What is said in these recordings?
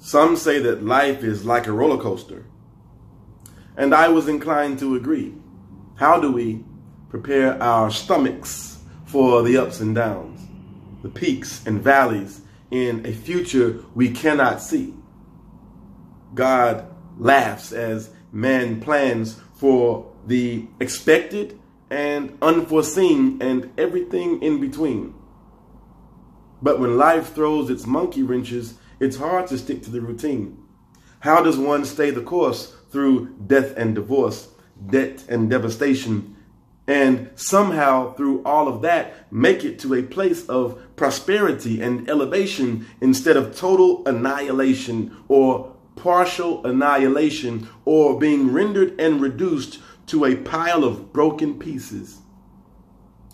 Some say that life is like a roller coaster, and I was inclined to agree. How do we prepare our stomachs for the ups and downs, the peaks and valleys in a future we cannot see? God laughs as man plans for the expected and unforeseen and everything in between. But when life throws its monkey wrenches, it's hard to stick to the routine. How does one stay the course through death and divorce, debt and devastation, and somehow through all of that make it to a place of prosperity and elevation instead of total annihilation or partial annihilation, or being rendered and reduced to a pile of broken pieces?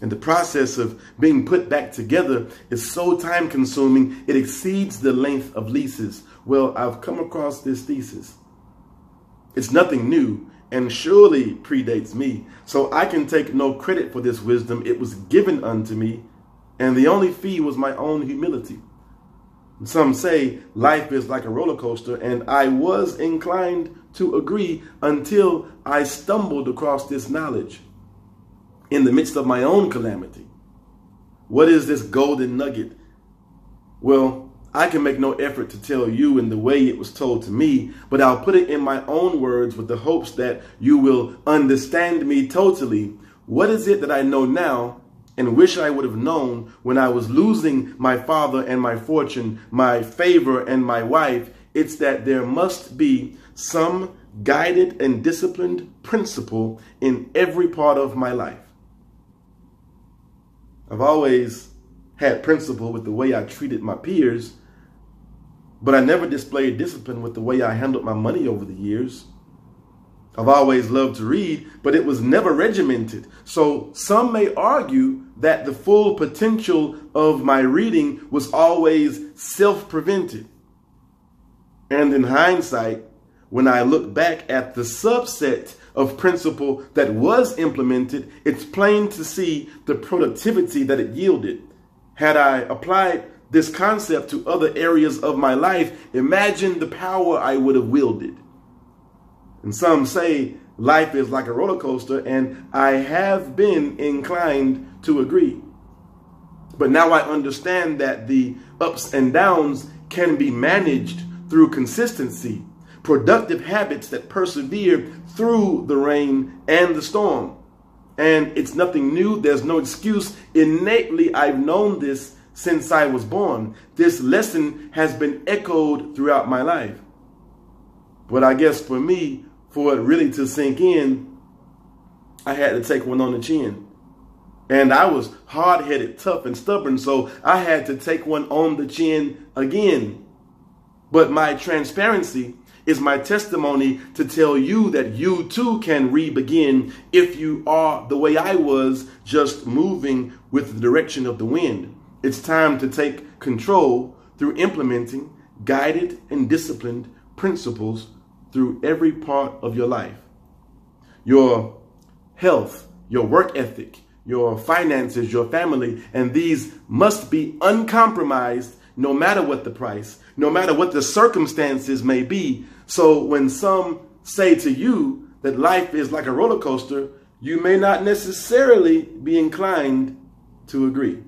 And the process of being put back together is so time consuming, it exceeds the length of leases. Well, I've come across this thesis. It's nothing new and surely predates me, so I can take no credit for this wisdom. It was given unto me, and the only fee was my own humility. Some say life is like a roller coaster, and I was inclined to agree until I stumbled across this knowledge in the midst of my own calamity. What is this golden nugget? Well, I can make no effort to tell you in the way it was told to me, but I'll put it in my own words with the hopes that you will understand me totally. What is it that I know now and wish I would have known when I was losing my father and my fortune, my favor and my wife? It's that there must be some guided and disciplined principle in every part of my life. I've always had principle with the way I treated my peers, but I never displayed discipline with the way I handled my money over the years. I've always loved to read, but it was never regimented. So some may argue that the full potential of my reading was always self-prevented. And in hindsight, when I look back at the subset of principle that was implemented, it's plain to see the productivity that it yielded. Had I applied this concept to other areas of my life, imagine the power I would have wielded. And some say life is like a roller coaster, and I have been inclined to agree. But now I understand that the ups and downs can be managed through consistency, productive habits that persevere through the rain and the storm. And it's nothing new. There's no excuse. Innately, I've known this since I was born. This lesson has been echoed throughout my life. But I guess for me, for it really to sink in, I had to take one on the chin. And I was hard-headed, tough, and stubborn, so I had to take one on the chin again. But my transparency is my testimony to tell you that you too can re-begin if you are the way I was, just moving with the direction of the wind. It's time to take control through implementing guided and disciplined principles through every part of your life. Your health, your work ethic, your finances, your family, and these must be uncompromised no matter what the price, no matter what the circumstances may be. So when some say to you that life is like a roller coaster, you may not necessarily be inclined to agree.